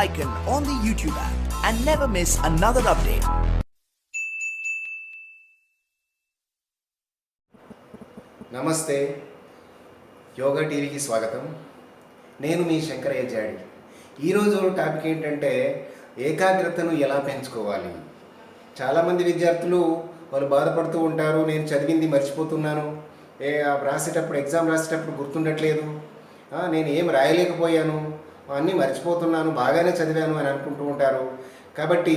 icon on the YouTube app and never miss another update. నమస్తే, యోగా టీవీకి స్వాగతం. నేను మీ శంకరయ్య జాడి. ఈరోజు టాపిక్ ఏంటంటే ఏకాగ్రతను ఎలా పెంచుకోవాలి. చాలామంది విద్యార్థులు వాళ్ళు బాధపడుతూ ఉంటారు, నేను చదివింది మర్చిపోతున్నాను, ఎగ్జామ్ రాసేటప్పుడు గుర్తుండట్లేదు, నేను ఏం రాయలేకపోయాను, అన్నీ మర్చిపోతున్నాను, బాగానే చదివాను అని అనుకుంటూ ఉంటారు. కాబట్టి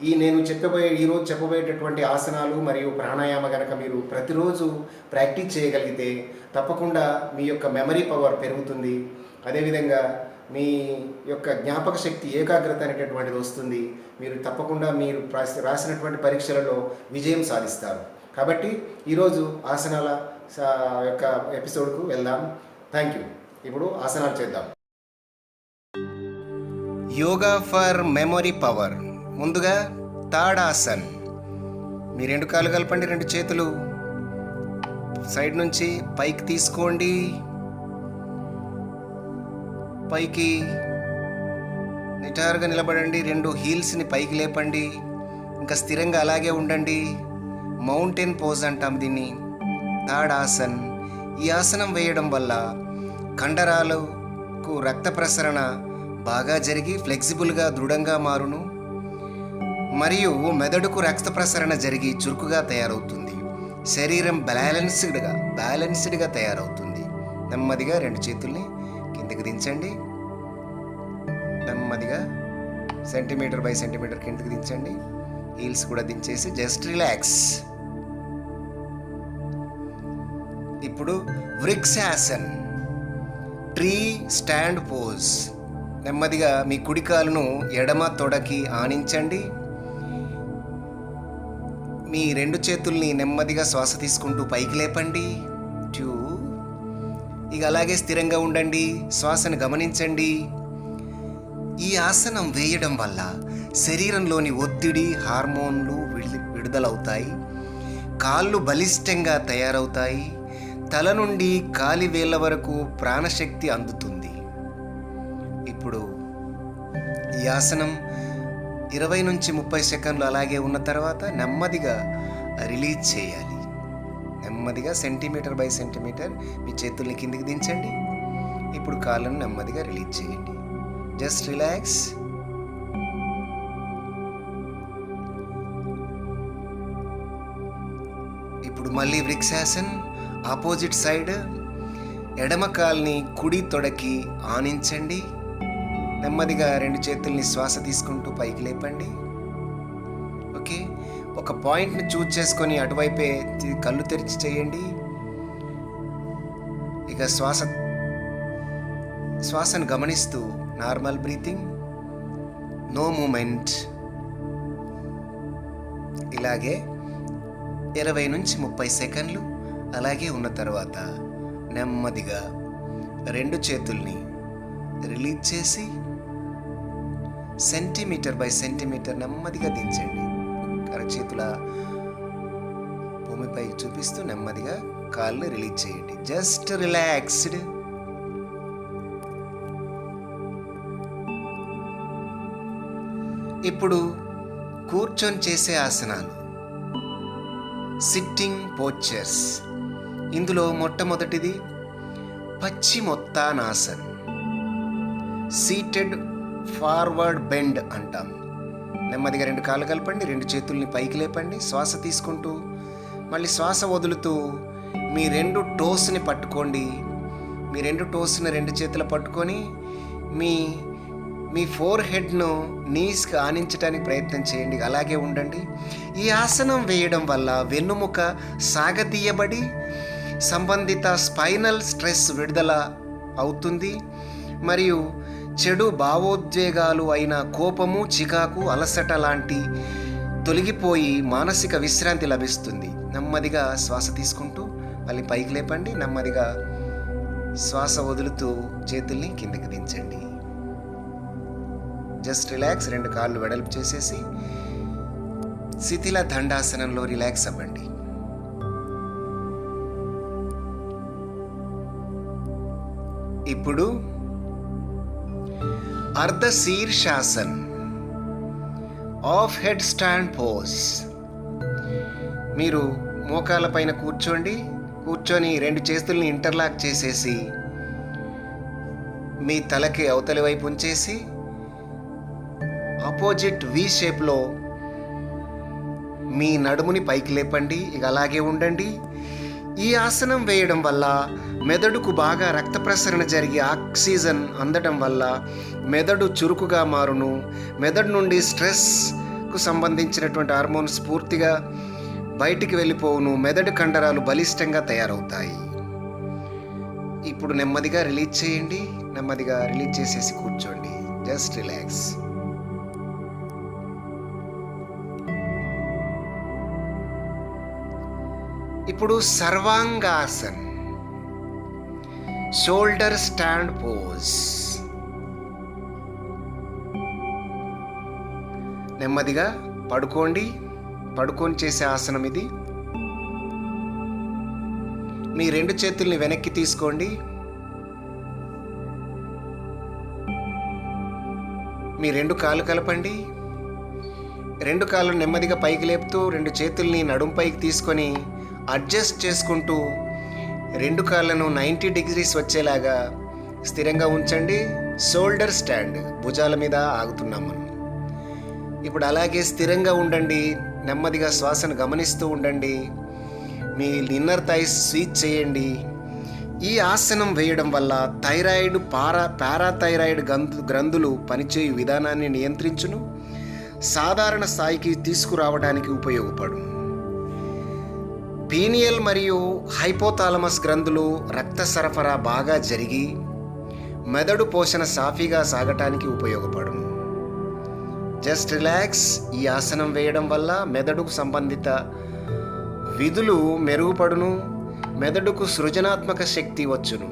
ఈరోజు చెప్పబోయేటటువంటి ఆసనాలు మరియు ప్రాణాయామ కనుక మీరు ప్రతిరోజు ప్రాక్టీస్ చేయగలిగితే తప్పకుండా మీ యొక్క మెమరీ పవర్ పెరుగుతుంది. అదేవిధంగా మీ యొక్క జ్ఞాపక శక్తి, ఏకాగ్రత అనేటటువంటిది వస్తుంది. మీరు తప్పకుండా మీరు రాసినటువంటి పరీక్షలలో విజయం సాధిస్తారు. కాబట్టి ఈరోజు ఆసనాల యొక్క ఎపిసోడ్కు వెళ్దాం. Thank you. ఇప్పుడు ఆసనాలు చేద్దాం. Yoga for memory power. ముందుగా తాడాసన్. మీ రెండు కాళ్ళు కలపండి, రెండు చేతులు సైడ్ నుంచి పైకి తీసుకోండి, పైకి నిటారుగా నిలబడండి, రెండు హీల్స్ని పైకి లేపండి, ఇంకా స్థిరంగా అలాగే ఉండండి. మౌంటైన్ పోజ్ అంటాం దీన్ని, తాడాసన్. ఈ ఆసనం వేయడం వల్ల కండరాలకు రక్త ప్రసరణ బాగా జరిగి ఫ్లెక్సిబుల్గా దృఢంగా మారును, మరియు మెదడుకు రక్త ప్రసరణ జరిగి చురుకుగా తయారవుతుంది. శరీరం బ్యాలెన్స్డ్గా తయారవుతుంది. నెమ్మదిగా రెండు చేతుల్ని కిందకి దించండి, నెమ్మదిగా సెంటీమీటర్ బై సెంటీమీటర్ కిందకి దించండి. హీల్స్ కూడా దించేసి జస్ట్ రిలాక్స్. ఇప్పుడు వృక్షాసన్, ట్రీ స్టాండ్ పోజ్. నెమ్మదిగా మీ కుడి కాలును ఎడమ తొడకి ఆనించండి. మీ రెండు చేతుల్ని నెమ్మదిగా శ్వాస తీసుకుంటూ పైకి లేపండి. ఇక అలాగే స్థిరంగా ఉండండి, శ్వాసను గమనించండి. ఈ ఆసనం వేయడం వల్ల శరీరంలోని ఒత్తిడి హార్మోన్లు విడుదలవుతాయి, కాళ్ళు బలిష్టంగా తయారవుతాయి, తల నుండి కాలి వేళ్ళ వరకు ప్రాణశక్తి అందుతుంది. ఇప్పుడు ఈ ఆసనం 20 నుంచి 30 సెకండ్లు అలాగే ఉన్న తర్వాత నెమ్మదిగా రిలీజ్ చేయాలి. నెమ్మదిగా సెంటీమీటర్ బై సెంటీమీటర్ మీ చేతుల్ని కిందికి దించండి. ఇప్పుడు కాళ్ళను నెమ్మదిగా రిలీజ్ చేయండి. Just relax. ఇప్పుడు మళ్ళీ వృక్షాసన్, ఆపోజిట్ సైడ్. ఎడమ కాల్ని కుడి తొడకి ఆనించండి. నెమ్మదిగా రెండు చేతుల్ని శ్వాస తీసుకుంటూ పైకి లేపండి. ఓకే, ఒక పాయింట్ని చూజ్ చేసుకొని అటువైపే కళ్ళు తెరిచి చేయండి. ఇక శ్వాసను గమనిస్తూ నార్మల్ బ్రీతింగ్, నో మూమెంట్. ఇలాగే 20 నుంచి 30 సెకండ్లు అలాగే ఉన్న తర్వాత నెమ్మదిగా రెండు చేతుల్ని రిలీజ్ చేసి సెంటీమీటర్ బై సెంటీమీటర్ నెమ్మదిగా దించండి. అరచేతుల భూమిపై చూపిస్తూ నెమ్మదిగా కాళ్ళు రిలీజ్ చేయండి. Just relaxed. ఇప్పుడు కూర్చొని చేసే ఆసనాలు, సిట్టింగ్ పోస్చర్స్. ఇందులో మొట్టమొదటిది పశ్చిమోత్తానాసన్, సీటెడ్ ఫార్వర్డ్ బెండ్ అంటాం. నెమ్మదిగా రెండు కాళ్ళు కలపండి, రెండు చేతుల్ని పైకి లేపండి, శ్వాస తీసుకుంటూ మళ్ళీ శ్వాస వదులుతూ మీ రెండు టోస్ని పట్టుకోండి. మీ రెండు టోస్ని రెండు చేతులు పట్టుకొని మీ ఫోర్ హెడ్ను నీస్కి ఆనించడానికి ప్రయత్నం చేయండి. అలాగే ఉండండి. ఈ ఆసనం వేయడం వల్ల వెన్నుముక సాగతీయబడి సంబంధిత స్పైనల్ స్ట్రెస్ విడుదల అవుతుంది, మరియు చెడు భావోద్వేగాలు అయిన కోపము, చికాకు, అలసట లాంటి తొలగిపోయి మానసిక విశ్రాంతి లభిస్తుంది. నెమ్మదిగా శ్వాస తీసుకుంటూ మళ్ళీ పైకి లేపండి. నెమ్మదిగా శ్వాస వదులుతూ చేతుల్ని కిందకి దించండి. Just relax. రెండు కాళ్ళు వెడల్పు చేసేసి శిథిల దండాసనంలో రిలాక్స్ అవ్వండి. ఇప్పుడు అర్ధ శీర్షాసన్, ఆఫ్ హెడ్ స్టాండ్ పోజ్. మీరు మోకాళ్ళ పైన కూర్చొని 2 చేతుల్ని ఇంటర్లాక్ చేసేసి మీ తలకి అవతలి వైపు ఉంచేసి ఆపోజిట్ వి షేప్లో మీ నడుముని పైకి లేపండి. ఇక అలాగే ఉండండి. ఈ ఆసనం వేయడం వల్ల మెదడుకు బాగా రక్త ప్రసరణ జరిగి ఆక్సిజన్ అందడం వల్ల మెదడు చురుకుగా మారును. మెదడు నుండి స్ట్రెస్కు సంబంధించినటువంటి హార్మోన్స్ పూర్తిగా బయటికి వెళ్ళిపోవును. మెదడు కండరాలు బలిష్టంగా తయారవుతాయి. ఇప్పుడు నెమ్మదిగా రిలీజ్ చేయండి. నెమ్మదిగా రిలీజ్ చేసేసి కూర్చోండి. Just relax. ఇప్పుడు సర్వాంగాసన్, షోల్డర్ స్టాండ్ పోజ్. నెమ్మదిగా పడుకొని చేసే ఆసనం ఇది. మీ 2 చేతుల్ని వెనక్కి తీసుకోండి. మీ 2 కాళ్ళు కలపండి. 2 కాళ్ళను నెమ్మదిగా పైకి లేపుతూ 2 చేతుల్ని నడుం పైకి తీసుకొని అడ్జస్ట్ చేసుకుంటూ 2 కాళ్ళను 90 degrees వచ్చేలాగా స్థిరంగా ఉంచండి. షోల్డర్ స్టాండ్, భుజాల మీద ఆగుతున్నాం మనం. ఇప్పుడు అలాగే స్థిరంగా ఉండండి. నెమ్మదిగా శ్వాసను గమనిస్తూ ఉండండి. మీ ఇన్నర్ థైస్ స్వీచ్ చేయండి. ఈ ఆసనం వేయడం వల్ల థైరాయిడ్, పారాథైరాయిడ్ గ్రంథులు పనిచేయు విధానాన్ని నియంత్రించును. సాధారణ స్థాయికి తీసుకురావడానికి ఉపయోగపడు. పీనియల్ మరియు హైపోథాలమస్ గ్రంథులు రక్త సరఫరా బాగా జరిగి మెదడు పోషణ సాఫీగా సాగటానికి ఉపయోగపడును. Just relax. ఈ ఆసనం వేయడం వల్ల మెదడుకు సంబంధిత విధులు మెరుగుపడును. మెదడుకు సృజనాత్మక శక్తి వచ్చును.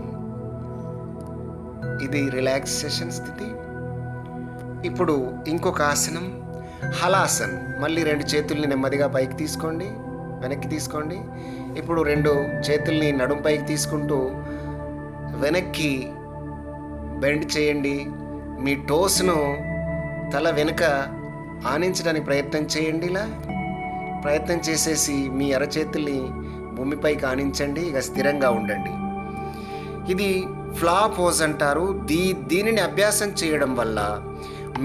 ఇది రిలాక్సేషన్ స్థితి. ఇప్పుడు ఇంకొక ఆసనం హలాసన్. మళ్ళీ 2 చేతుల్ని నెమ్మదిగా పైకి తీసుకోండి, వెనక్కి తీసుకోండి. ఇప్పుడు 2 చేతుల్ని నడుం పైకి తీసుకుంటూ వెనక్కి బెండ్ చేయండి. మీ టోస్ను తల వెనుక ఆనించడానికి ప్రయత్నం చేయండి. ఇలా ప్రయత్నం చేసేసి మీ అరచేతుల్ని భూమిపైకి ఆనించండి. ఇక స్థిరంగా ఉండండి. ఇది ఫ్లా పోజ్ అంటారు. దీనిని అభ్యాసం చేయడం వల్ల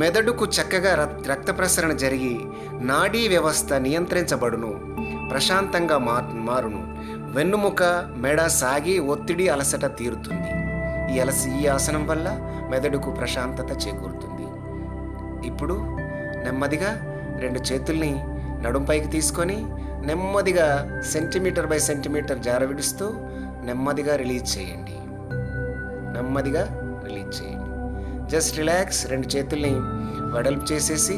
మెదడుకు చక్కగా రక్త ప్రసరణ జరిగి నాడీ వ్యవస్థ నియంత్రించబడును, ప్రశాంతంగా మారును. వెన్నుముక, మెడ సాగి ఒత్తిడి, అలసట తీరుతుంది. ఈ ఆసనం వల్ల మెదడుకు ప్రశాంతత చేకూరుతుంది. ఇప్పుడు నెమ్మదిగా 2 చేతుల్ని నడుంపైకి తీసుకొని నెమ్మదిగా సెంటీమీటర్ బై సెంటీమీటర్ జార విడుస్తూ నెమ్మదిగా రిలీజ్ చేయండి. Just relax. 2 చేతుల్ని వెడల్పు చేసేసి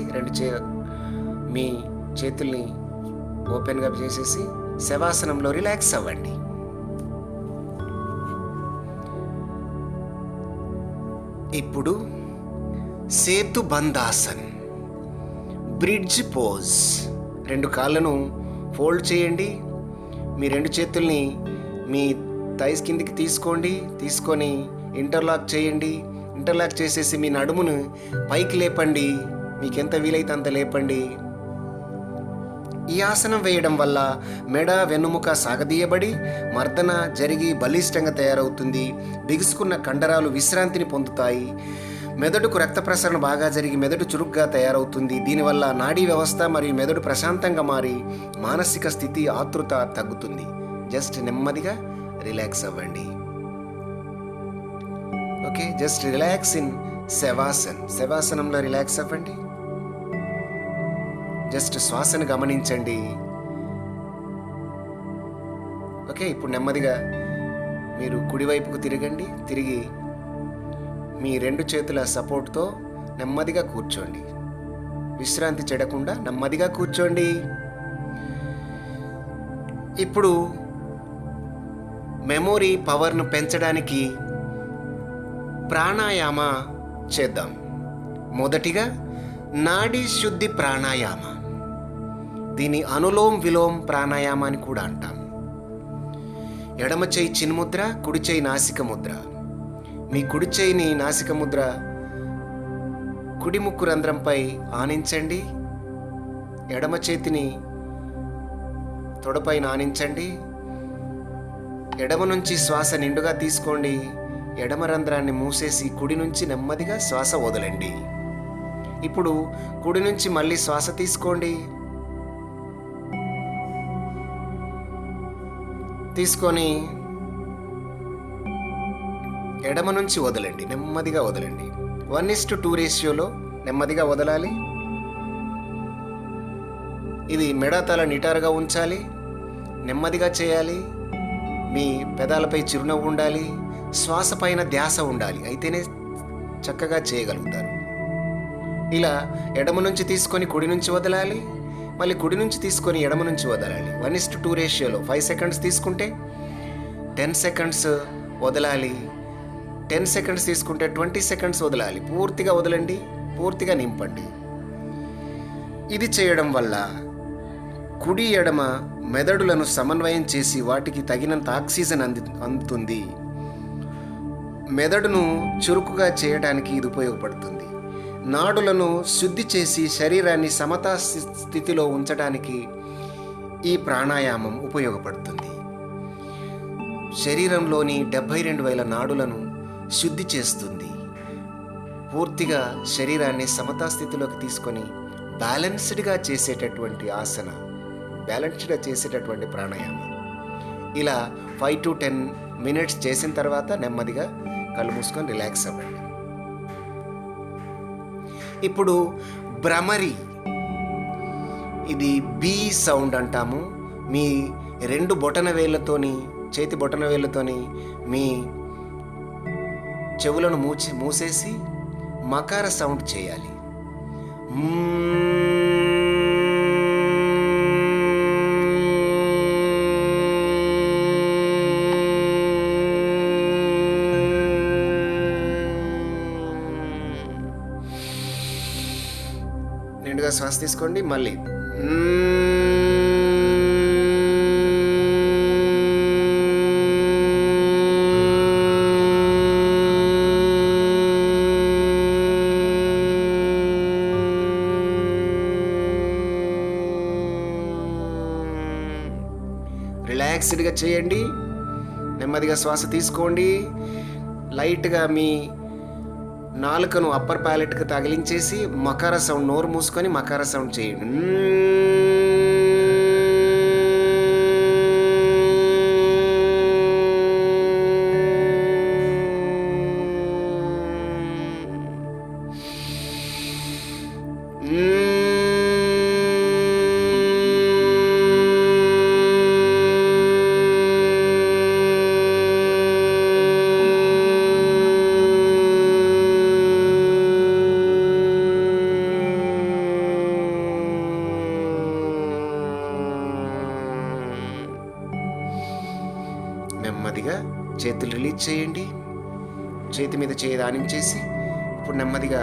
మీ చేతుల్ని ఓపెన్గా చేసేసి శవాసనంలో రిలాక్స్ అవ్వండి. ఇప్పుడు సేతు బంధాసన్, బ్రిడ్జ్ పోజ్. 2 కాళ్ళను ఫోల్డ్ చేయండి. మీ 2 చేతుల్ని మీ థైస్ కిందికి తీసుకొని ఇంటర్లాక్ చేయండి. ఇంటర్లాక్ చేసేసి మీ నడుమును పైకి లేపండి. మీకు ఎంత వీలైతే అంత లేపండి. ఈ ఆసనం వేయడం వల్ల మెడ, వెన్నుముక సాగదీయబడి మర్దన జరిగి బలిష్టంగా తయారవుతుంది. బిగుసుకున్న కండరాలు విశ్రాంతిని పొందుతాయి. మెదడుకు రక్త ప్రసరణ బాగా జరిగి మెదడు చురుగ్గా తయారవుతుంది. దీనివల్ల నాడీ వ్యవస్థ మరియు మెదడు ప్రశాంతంగా మారి మానసిక స్థితి, ఆతృత తగ్గుతుంది. జస్ట్ నెమ్మదిగా రిలాక్స్ అవ్వండి. ఓకే, జస్ట్ రిలాక్స్ ఇన్ శవాసనంలో రిలాక్స్ అవ్వండి. జస్ట్ శ్వాసను గమనించండి. ఓకే, ఇప్పుడు నెమ్మదిగా మీరు కుడివైపుకు తిరిగి మీ 2 చేతుల సపోర్ట్తో నెమ్మదిగా కూర్చోండి. విశ్రాంతి చెడకుండా నెమ్మదిగా కూర్చోండి. ఇప్పుడు మెమొరీ పవర్ను పెంచడానికి ప్రాణాయామ చేద్దాం. మొదటిగా నాడీ శుద్ధి ప్రాణాయామ. దీని అనులోమ్ విలోమ్ ప్రాణాయామ అని కూడా అంటాం. ఎడమ చేయి చిన్ముద్ర, కుడి చేయి నాసిక ముద్ర. మీ కుడి చేయిని నాసిక ముద్ర కుడి ముక్కు రంధ్రంపై ఆనించండి. ఎడమ చేతిని తొడపైన ఆనించండి. ఎడమ నుంచి శ్వాస నిండుగా తీసుకోండి. ఎడమ రంధ్రాన్ని మూసేసి కుడి నుంచి నెమ్మదిగా శ్వాస వదలండి. ఇప్పుడు కుడి నుంచి మళ్ళీ శ్వాస తీసుకోండి. తీసుకొని ఎడమ నుంచి వదలండి. నెమ్మదిగా వదలండి. 1:2 రేషియోలో నెమ్మదిగా వదలాలి. ఇది మెడ తల నిటారుగా ఉంచాలి. నెమ్మదిగా చేయాలి. మీ పెదాలపై చిరునవ్వు ఉండాలి. శ్వాస పైన ధ్యాస ఉండాలి. అయితేనే చక్కగా చేయగలుగుతారు. ఇలా ఎడమ నుంచి తీసుకొని కుడి నుంచి వదలాలి. మళ్ళీ కుడి నుంచి తీసుకొని ఎడమ నుంచి వదలాలి. 1:2 రేషియోలో 5 సెకండ్స్ తీసుకుంటే 10 సెకండ్స్ వదలాలి. 10 సెకండ్స్ తీసుకుంటే 20 సెకండ్స్ వదలాలి. పూర్తిగా వదలండి. పూర్తిగా నింపండి. ఇది చేయడం వల్ల కుడి ఎడమ మెదడులను సమన్వయం చేసి వాటికి తగినంత ఆక్సిజన్ అందుతుంది. మెదడును చురుకుగా చేయడానికి ఇది ఉపయోగపడుతుంది. నాడులను శుద్ధి చేసి శరీరాన్ని సమతా స్థితిలో ఉంచడానికి ఈ ప్రాణాయామం ఉపయోగపడుతుంది. శరీరంలోని 72,000 నాడులను శుద్ధి చేస్తుంది. పూర్తిగా శరీరాన్ని సమతా స్థితిలోకి తీసుకొని బ్యాలెన్స్డ్గా చేసేటటువంటి ఆసన, బ్యాలెన్స్డ్గా చేసేటటువంటి ప్రాణాయామం. ఇలా 5 to 10 మినిట్స్ చేసిన తర్వాత నెమ్మదిగా కళ్ళు మూసుకొని రిలాక్స్ అవ్వండి. ఇప్పుడు భ్రమరి, ఇది బీ సౌండ్ అంటాము. మీ 2 బొటన వేళ్ళతోని, చేతి బొటన వేళ్ళతోని మీ చెవులను మూసేసి మకార సౌండ్ చేయాలి. నిండుగా శ్వాస తీసుకోండి. మళ్ళీ రిలాక్స్డ్గా చేయండి. నెమ్మదిగా శ్వాస తీసుకోండి. లైట్గా మీ నాలుకను అప్పర్ ప్యాలెట్కి తగిలించేసి మకార సౌండ్, నోరు మూసుకొని మకార సౌండ్ చేయండి. నెమ్మదిగా చేతులు రిలీజ్ చేయండి. చేతి మీద చేయి ఆనించేసి ఇప్పుడు నెమ్మదిగా